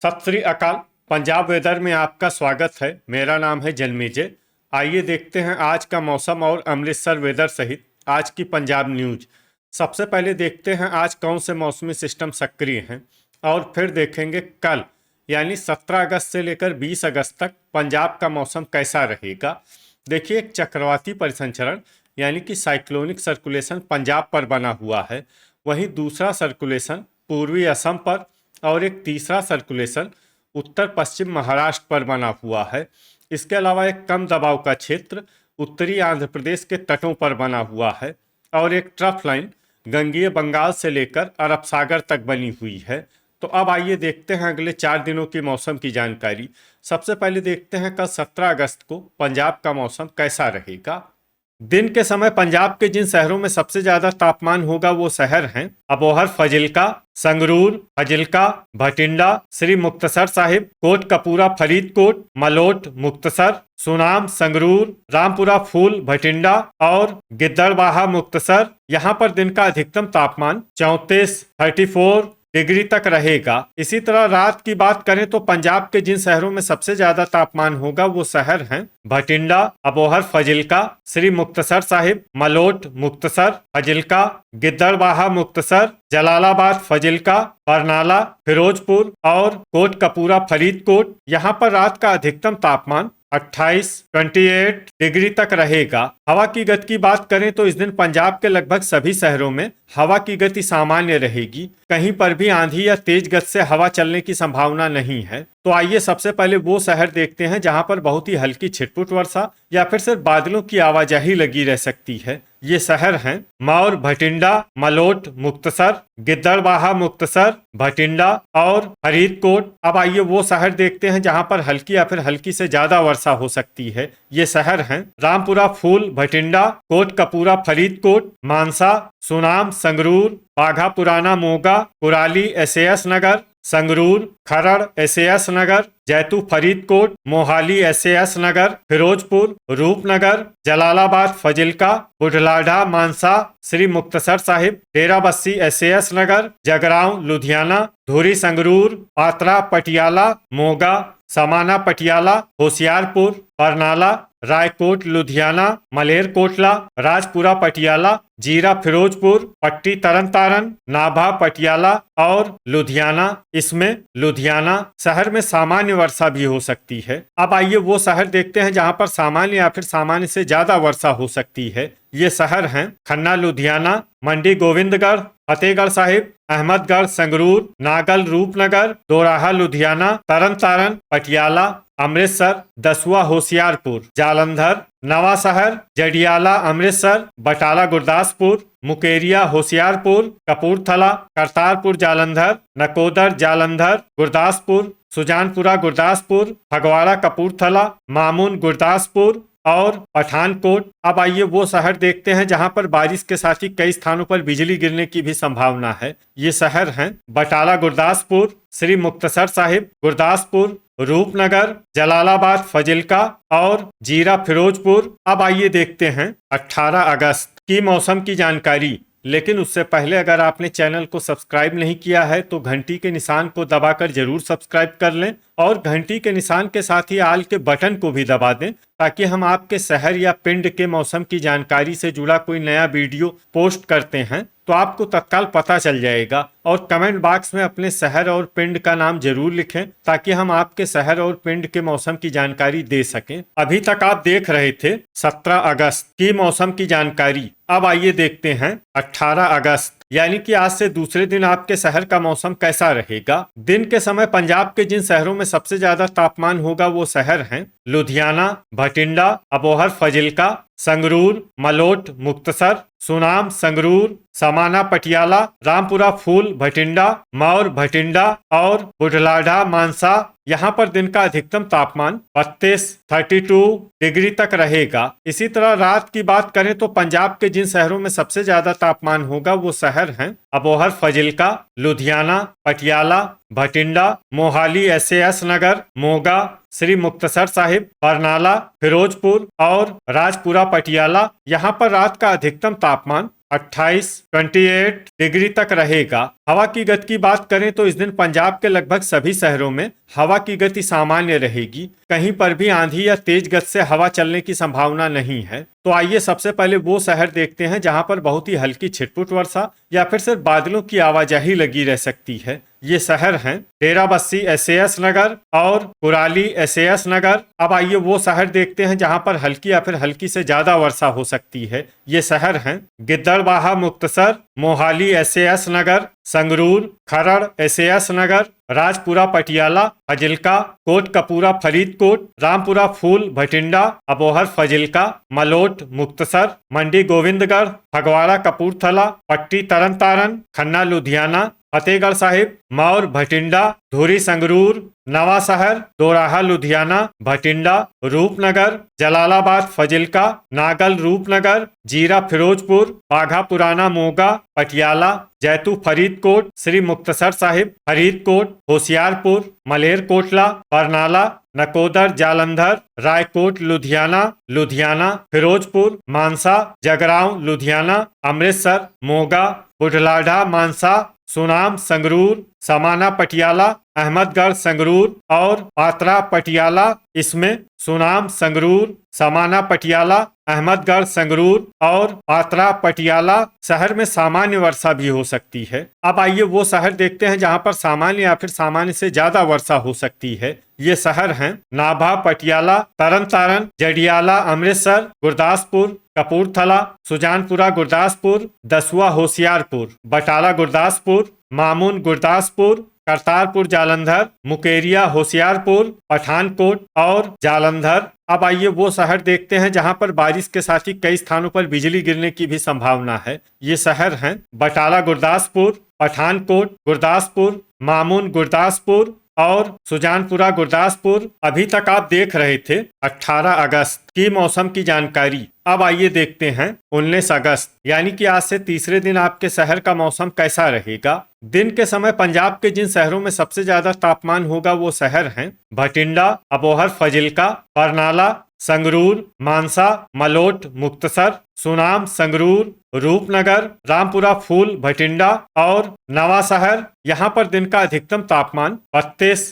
सत श्री अकाल। पंजाब वेदर में आपका स्वागत है। मेरा नाम है जन्मेजय। आइए देखते हैं आज का मौसम और अमृतसर वेदर सहित आज की पंजाब न्यूज। सबसे पहले देखते हैं आज कौन से मौसमी सिस्टम सक्रिय हैं और फिर देखेंगे कल यानी 17 अगस्त से लेकर 20 अगस्त तक पंजाब का मौसम कैसा रहेगा। देखिए, एक चक्रवाती परिसंचरण यानी कि साइक्लोनिक सर्कुलेशन पंजाब पर बना हुआ है। वहीं दूसरा सर्कुलेशन पूर्वी असम पर और एक तीसरा सर्कुलेशन उत्तर पश्चिम महाराष्ट्र पर बना हुआ है। इसके अलावा एक कम दबाव का क्षेत्र उत्तरी आंध्र प्रदेश के तटों पर बना हुआ है और एक ट्रफ लाइन गंगीय बंगाल से लेकर अरब सागर तक बनी हुई है। तो अब आइए देखते हैं अगले 4 दिनों की मौसम की जानकारी। सबसे पहले देखते हैं कल 17 अगस्त को पंजाब का मौसम कैसा रहेगा। दिन के समय पंजाब के जिन शहरों में सबसे ज्यादा तापमान होगा वो शहर हैं अबोहर, फजिल्का, संगरूर, फजिल्का, भटिंडा, श्री मुक्तसर साहिब, कोटकपूरा, फरीदकोट, मलोट, मुक्तसर, सुनाम, संगरूर, रामपुरा, फूल, भटिंडा और गिद्दड़बाहा, मुक्तसर। यहाँ पर दिन का अधिकतम तापमान 34 डिग्री तक रहेगा। इसी तरह रात की बात करें तो पंजाब के जिन शहरों में सबसे ज्यादा तापमान होगा वो शहर हैं भटिंडा, अबोहर, फजिल्का, श्री मुक्तसर साहिब, मलोट, मुक्तसर, फजिल्का, गिद्दड़बाहा, मुक्तसर, जलालाबाद, फजिल्का, बरनाला, फिरोजपुर और कोटकपूरा, फरीदकोट। यहाँ पर रात का अधिकतम तापमान 28 डिग्री तक रहेगा। हवा की गति की बात करें तो इस दिन पंजाब के लगभग सभी शहरों में हवा की गति सामान्य रहेगी। कहीं पर भी आंधी या तेज गति से हवा चलने की संभावना नहीं है। तो आइए सबसे पहले वो शहर देखते हैं जहां पर बहुत ही हल्की छिटपुट वर्षा या फिर सिर्फ बादलों की आवाजाही लगी रह सकती है। ये शहर हैं मौर, भटिंडा, मलोट, मुक्तसर, गिद्दड़बाहा, मुक्तसर, भटिंडा और फरीदकोट। अब आइए वो शहर देखते हैं जहां पर हल्की या फिर हल्की से ज्यादा वर्षा हो सकती है। ये शहर हैं रामपुरा, फूल, भटिंडा, कोटकपूरा, फरीदकोट, मानसा, सुनाम, संगरूर, बाघा पुराना, मोगा, कुराली, एसएएस नगर, संगरूर, खरड़, एसएएस नगर, जैतू, फरीदकोट, मोहाली, एसएएस नगर, फिरोजपुर, रूपनगर, जलालाबाद, फजिल्का, बुढ़लाढ़ा, मानसा, श्री मुक्तसर साहिब, डेराबस्सी, एसएएस नगर, जगरांव, लुधियाना, धुरी, संगरूर, पात्रा, पटियाला, मोगा, समाना, पटियाला, होशियारपुर, बरनाला, रायकोट, लुधियाना, मलेरकोटला, राजपुरा, पटियाला, जीरा, फिरोजपुर, पट्टी, तरन तारन, नाभा, पटियाला और लुधियाना। इसमें लुधियाना शहर में सामान्य वर्षा भी हो सकती है। अब आइए वो शहर देखते हैं जहां पर सामान्य या फिर सामान्य से ज्यादा वर्षा हो सकती है। ये शहर हैं खन्ना, लुधियाना, मंडी, गोविंदगढ़, फतेहगढ़ साहिब, अहमदगढ़, संगरूर, नागल, रूपनगर, दोराहा, लुधियाना, तरन तारन, पटियाला, अमृतसर, दसुआ, होशियारपुर, जालंधर, नवा शहर, जडियाला, अमृतसर, बटाला, गुरदासपुर, मुकेरिया, होशियारपुर, कपूरथला, करतारपुर, जालंधर, नकोदर, जालंधर, गुरदासपुर, सुजानपुरा, गुरदासपुर, फगवाड़ा, कपूरथला, मामून, गुरदासपुर और पठानकोट। अब आइए वो शहर देखते हैं जहां पर बारिश के साथ ही कई स्थानों पर बिजली गिरने की भी संभावना है। ये शहर हैं बटाला, गुरदासपुर, श्री मुक्तसर साहिब, गुरदासपुर, रूपनगर, जलालाबाद, फजिल्का और जीरा, फिरोजपुर। अब आइए देखते हैं 18 अगस्त की मौसम की जानकारी। लेकिन उससे पहले अगर आपने चैनल को सब्सक्राइब नहीं किया है तो घंटी के निशान को दबाकर जरूर सब्सक्राइब कर लें और घंटी के निशान के साथ ही आल के बटन को भी दबा दें ताकि हम आपके शहर या पिंड के मौसम की जानकारी से जुड़ा कोई नया वीडियो पोस्ट करते हैं तो आपको तत्काल पता चल जाएगा। और कमेंट बॉक्स में अपने शहर और पिंड का नाम जरूर लिखें ताकि हम आपके शहर और पिंड के मौसम की जानकारी दे सकें। अभी तक आप देख रहे थे 17 अगस्त की मौसम की जानकारी। अब आइए देखते हैं 18 अगस्त यानी कि आज से दूसरे दिन आपके शहर का मौसम कैसा रहेगा। दिन के समय पंजाब के जिन शहरों में सबसे ज्यादा तापमान होगा वो शहर हैं लुधियाना, भटिंडा, अबोहर, फजिल्का, संगरूर, मलोट, मुक्तसर, सुनाम, संगरूर, समाना, पटियाला, रामपुरा, फूल, भटिंडा, मौर, भटिंडा और बुढ़लाढ़ा, मानसा। यहाँ पर दिन का अधिकतम तापमान 32 डिग्री तक रहेगा। इसी तरह रात की बात करें तो पंजाब के जिन शहरों में सबसे ज्यादा तापमान होगा वो शहर हैं अबोहर, फजिल्का, लुधियाना, पटियाला, भटिंडा, मोहाली, एसएएस नगर, मोगा, श्री मुक्तसर साहिब, बरनाला, फिरोजपुर और राजपुरा, पटियाला। यहाँ पर रात का अधिकतम तापमान 28, 28 डिग्री तक रहेगा। हवा की गति की बात करें तो इस दिन पंजाब के लगभग सभी शहरों में हवा की गति सामान्य रहेगी। कहीं पर भी आंधी या तेज गति से हवा चलने की संभावना नहीं है। तो आइए सबसे पहले वो शहर देखते हैं जहां पर बहुत ही हल्की छिटपुट वर्षा या फिर सिर्फ बादलों की आवाजाही लगी रह सकती है। ये शहर हैं डेराबस्सी SAS नगर और कुराली SAS नगर। अब आइए वो शहर देखते हैं जहां पर हल्की या फिर हल्की से ज्यादा वर्षा हो सकती है। ये शहर हैं गिद्दड़बाहा मुक्तसर, मोहाली SAS नगर, संगरूर, खरड़ SAS नगर, राजपुरा पटियाला, फजिल्का, कोटकपूरा फरीदकोट, रामपुरा फूल भटिंडा, अबोहर फजिल्का, मलोट मुक्तसर, मंडी गोविंदगढ़, फगवाड़ा कपूरथला, पट्टी तरन तारन, खन्ना लुधियाना, फतेहगढ़ साहिब, मौर भटिंडा, धुरी संगरूर, नवा शहर, दोराहा लुधियाना, भटिंडा, रूपनगर, जलालाबाद फजिल्का, नागल रूपनगर, जीरा फिरोजपुर, बाघा पुराना मोगा, पटियाला, जैतू फरीदकोट, श्री मुक्तसर साहिब, फरीदकोट, होशियारपुर, मलेरकोटला, बरनाला, नकोदर जालंधर, रायकोट लुधियाना, लुधियाना, फिरोजपुर, मानसा, जगरांव लुधियाना, अमृतसर, मोगा, बुढ़लाढ़ा मानसा, सुनाम संगरूर, समाना पटियाला, अहमदगढ़ संगरूर और पात्रा पटियाला। इसमें सुनाम संगरूर, समाना पटियाला, अहमदगढ़ संगरूर और पात्रा पटियाला शहर में सामान्य वर्षा भी हो सकती है। अब आइए वो शहर देखते हैं जहां पर सामान्य या फिर सामान्य से ज्यादा वर्षा हो सकती है। ये शहर हैं नाभा पटियाला, तरन तारन, जडियाला अमृतसर, गुरदासपुर, कपूरथला, सुजानपुरा गुरदासपुर, दसुआ होशियारपुर, बटाला गुरदासपुर, मामून गुरदासपुर, करतारपुर जालंधर, मुकेरिया होशियारपुर, पठानकोट और जालंधर। अब आइए वो शहर देखते हैं जहां पर बारिश के साथ ही कई स्थानों पर बिजली गिरने की भी संभावना है। ये शहर हैं बटाला गुरदासपुर, पठानकोट गुरदासपुर, मामून गुरदासपुर और सुजानपुरा गुरदासपुर। अभी तक आप देख रहे थे 18 अगस्त की मौसम की जानकारी। अब आइए देखते हैं 19 अगस्त यानी कि आज से तीसरे दिन आपके शहर का मौसम कैसा रहेगा। दिन के समय पंजाब के जिन शहरों में सबसे ज्यादा तापमान होगा वो शहर हैं भटिंडा, अबोहर फजिल्का, बरनाला, संगरूर, मानसा, मलोट मुक्तसर, सुनाम संगरूर, रूपनगर, रामपुरा फूल भटिंडा और नवा शहर। यहाँ पर दिन का अधिकतम तापमान 32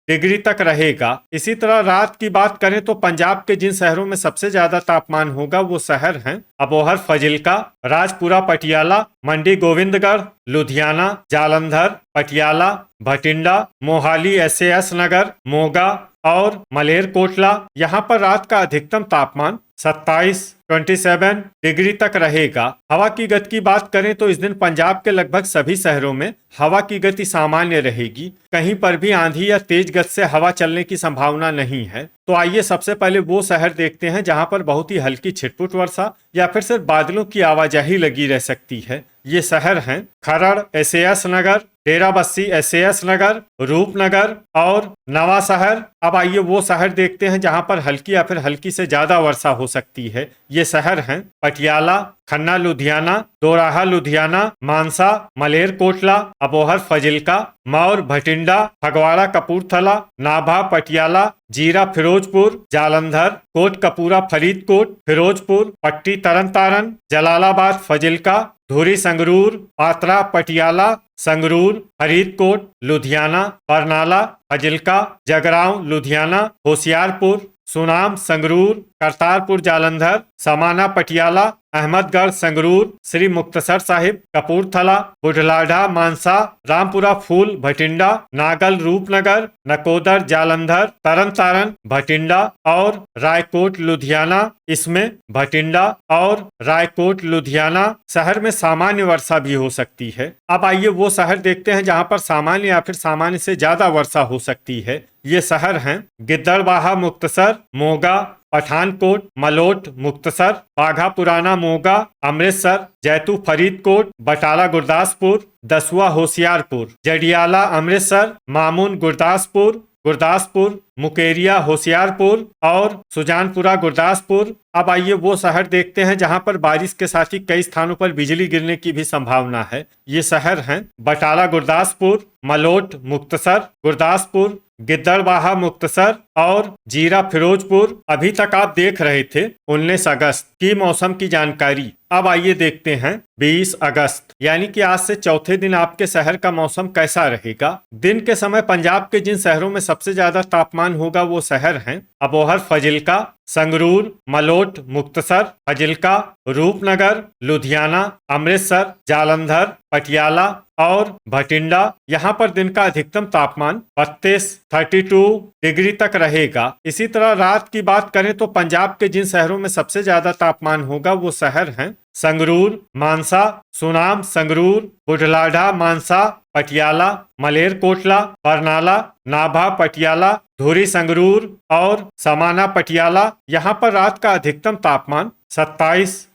डिग्री तक रहेगा। इसी तरह रात की बात करें तो पंजाब के जिन शहरों में सबसे ज्यादा तापमान होगा वो शहर हैं अबोहर फजिल्का, राजपुरा पटियाला, मंडी गोविंदगढ़, लुधियाना, जालंधर, पटियाला, भटिंडा, मोहाली SAS नगर, मोगा और मलेरकोटला। यहाँ पर रात का अधिकतम तापमान 27 डिग्री तक रहेगा। हवा की गति की बात करें तो इस दिन पंजाब के लगभग सभी शहरों में हवा की गति सामान्य रहेगी। कहीं पर भी आंधी या तेज गति से हवा चलने की संभावना नहीं है। तो आइए सबसे पहले वो शहर देखते हैं जहां पर बहुत ही हल्की छिटपुट वर्षा या फिर सिर्फ बादलों की आवाजाही लगी रह सकती है। ये शहर हैं खरड़ SAS नगर, डेराबस्सी SAS नगर, रूपनगर और नवा शहर। अब आइए वो शहर देखते हैं जहां पर हल्की या फिर हल्की से ज्यादा वर्षा हो सकती है। ये शहर हैं पटियाला, खन्ना लुधियाना, दोराहा लुधियाना, मानसा, मलेरकोटला, अबोहर फजिल्का, मौर भटिंडा, फगवाड़ा कपूरथला, नाभा पटियाला, जीरा फिरोजपुर, जालंधर, कोटकपूरा फरीदकोट, फिरोजपुर, पट्टी तरन तारन, जलालाबाद फजिल्का, धुरी संगरूर, पात्रा पटियाला, संगरूर, फरीदकोट, लुधियाना, बरनाला, फजिल्का, जगरांव लुधियाना, होशियारपुर, सुनाम संगरूर, करतारपुर जालंधर, समाना पटियाला, अहमदगढ़ संगरूर, श्री मुक्तसर साहिब, कपूरथला, बुढ़लाढ़ा मानसा, रामपुरा फूल भटिंडा, नागल रूपनगर, नकोदर जालंधर, तरन तारन भटिंडा और रायकोट लुधियाना। इसमें भटिंडा और रायकोट लुधियाना शहर में सामान्य वर्षा भी हो सकती है। अब आइए वो शहर देखते हैं जहां पर सामान्य या फिर सामान्य से ज्यादा वर्षा हो सकती है। ये शहर हैं गिद्दड़बाहा मुक्तसर, मोगा, पठानकोट, मलोट मुक्तसर, बाघा पुराना मोगा, अमृतसर, जैतू फरीदकोट, बटाला गुरदासपुर, दसुआ होशियारपुर, जडियाला अमृतसर, मामून गुरदासपुर, मुकेरिया होशियारपुर और सुजानपुरा गुरदासपुर। अब आइए वो शहर देखते हैं जहां पर बारिश के साथ ही कई स्थानों पर बिजली गिरने की भी संभावना है। ये शहर हैं बटाला गुरदासपुर, मलोट मुक्तसर गुरदासपुर, गिद्दड़बाहा मुक्तसर और जीरा फिरोजपुर। अभी तक आप देख रहे थे 19 अगस्त की मौसम की जानकारी। अब आइए देखते हैं 20 अगस्त यानी कि आज से चौथे दिन आपके शहर का मौसम कैसा रहेगा। दिन के समय पंजाब के जिन शहरों में सबसे ज्यादा तापमान होगा वो शहर हैं अबोहर, फजिल्का, संगरूर, मलोट, मुक्तसर, फजिल्का, रूपनगर, लुधियाना, अमृतसर, जालंधर, पटियाला और भटिंडा। यहाँ पर दिन का अधिकतम तापमान 32 डिग्री तक रहेगा। इसी तरह रात की बात करें तो पंजाब के जिन शहरों में सबसे ज्यादा तापमान होगा वो शहर हैं संगरूर, मानसा, सुनाम, संगरूर, बुढलाडा, मानसा, पटियाला, मलेरकोटला, बरनाला, नाभा, पटियाला, धुरी, संगरूर और समाना, पटियाला। यहाँ पर रात का अधिकतम तापमान 27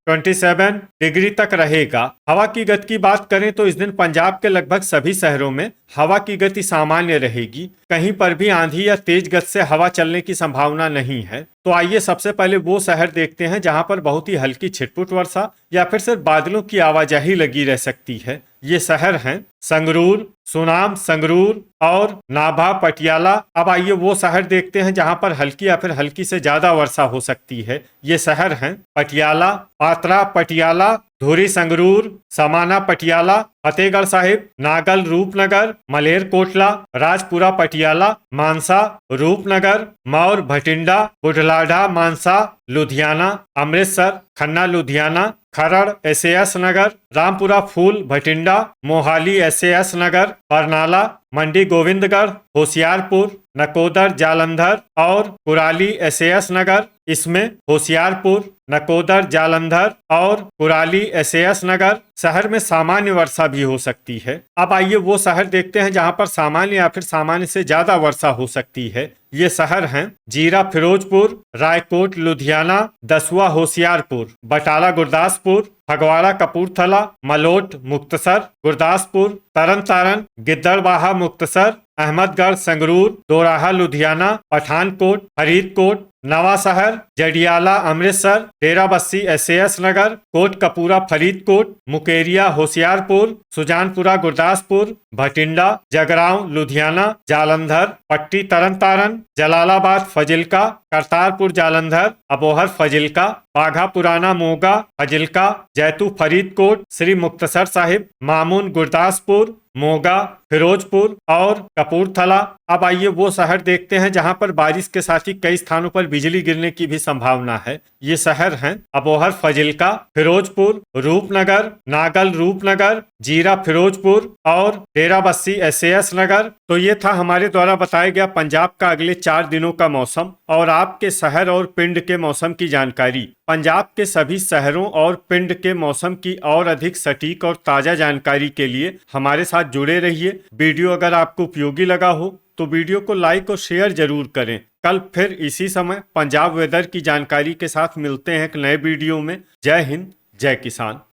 डिग्री तक रहेगा। हवा की गति की बात करें तो इस दिन पंजाब के लगभग सभी शहरों में हवा की गति सामान्य रहेगी। कहीं पर भी आंधी या तेज गति से हवा चलने की संभावना नहीं है। तो आइए सबसे पहले वो शहर देखते हैं जहां पर बहुत ही हल्की छिटपुट वर्षा या फिर सिर्फ बादलों की आवाजाही लगी रह सकती है। ये शहर हैं संगरूर, सुनाम, संगरूर और नाभा, पटियाला। अब आइए वो शहर देखते हैं जहां पर हल्की या फिर हल्की से ज्यादा वर्षा हो सकती है। ये शहर हैं पटियाला, पात्रा, पटियाला, धुरी, संगरूर, समाना, पटियाला, फतेहगढ़ साहिब, नागल, रूपनगर, मलेरकोटला, राजपुरा, पटियाला, मानसा, रूपनगर, मौर, भटिंडा, बुढलाडा, मानसा, लुधियाना, अमृतसर, खन्ना, लुधियाना, खरड़, SAS नगर, रामपुरा, फूल, भटिंडा, मोहाली, SAS नगर, बरनाला, मंडी गोविंदगढ़, होशियारपुर, नकोदर, जालंधर और कुराली, SAS नगर। इसमें होशियारपुर, नकोदर, जालंधर और कुराली, SAS नगर शहर में सामान्य वर्षा भी हो सकती है। अब आइए वो शहर देखते हैं जहां पर सामान्य या फिर सामान्य से ज्यादा वर्षा हो सकती है। ये शहर हैं जीरा, फिरोजपुर, रायकोट, लुधियाना, दसुआ, होशियारपुर, बटाला, गुरदासपुर, फगवाड़ा, कपूरथला, मलोट, मुक्तसर, गुरदासपुर, तरन तारण, गिद्दड़बाहा, मुक्तसर, अहमदगढ़, संगरूर, दोराहा, लुधियाना, पठानकोट, फरीदकोट, नवा शहर, जडियाला, अमृतसर, डेराबस्सी, SAS नगर, कोटकपूरा, फरीदकोट, मुकेरिया, होशियारपुर, सुजानपुरा, गुरदासपुर, भटिंडा, जगरांव, लुधियाना, जालंधर, पट्टी, तरन तारण, जलालाबाद, फजिल्का, करतारपुर, जालंधर, अबोहर, फजिल्का, बाघा पुराना, मोगा, फजिल्का, जैतू, फरीदकोट, श्री मुक्तसर साहिब, मामून, गुरदासपुर, मोगा, फिरोजपुर और कपूरथला। अब आइए वो शहर देखते हैं जहां पर बारिश के साथ ही कई स्थानों पर बिजली गिरने की भी संभावना है। ये शहर हैं अबोहर, फजिल्का, फिरोजपुर, रूपनगर, नागल, रूपनगर, जीरा, फिरोजपुर और डेराबस्सी, SAS नगर। तो ये था हमारे द्वारा बताया गया पंजाब का अगले 4 दिनों का मौसम और आपके शहर और पिंड के मौसम की जानकारी। पंजाब के सभी शहरों और पिंड के मौसम की और अधिक सटीक और ताजा जानकारी के लिए हमारे साथ जुड़े रहिए। वीडियो अगर आपको उपयोगी लगा हो तो वीडियो को लाइक और शेयर जरूर करें। कल फिर इसी समय पंजाब वेदर की जानकारी के साथ मिलते हैं एक नए वीडियो में। जय हिंद, जय किसान।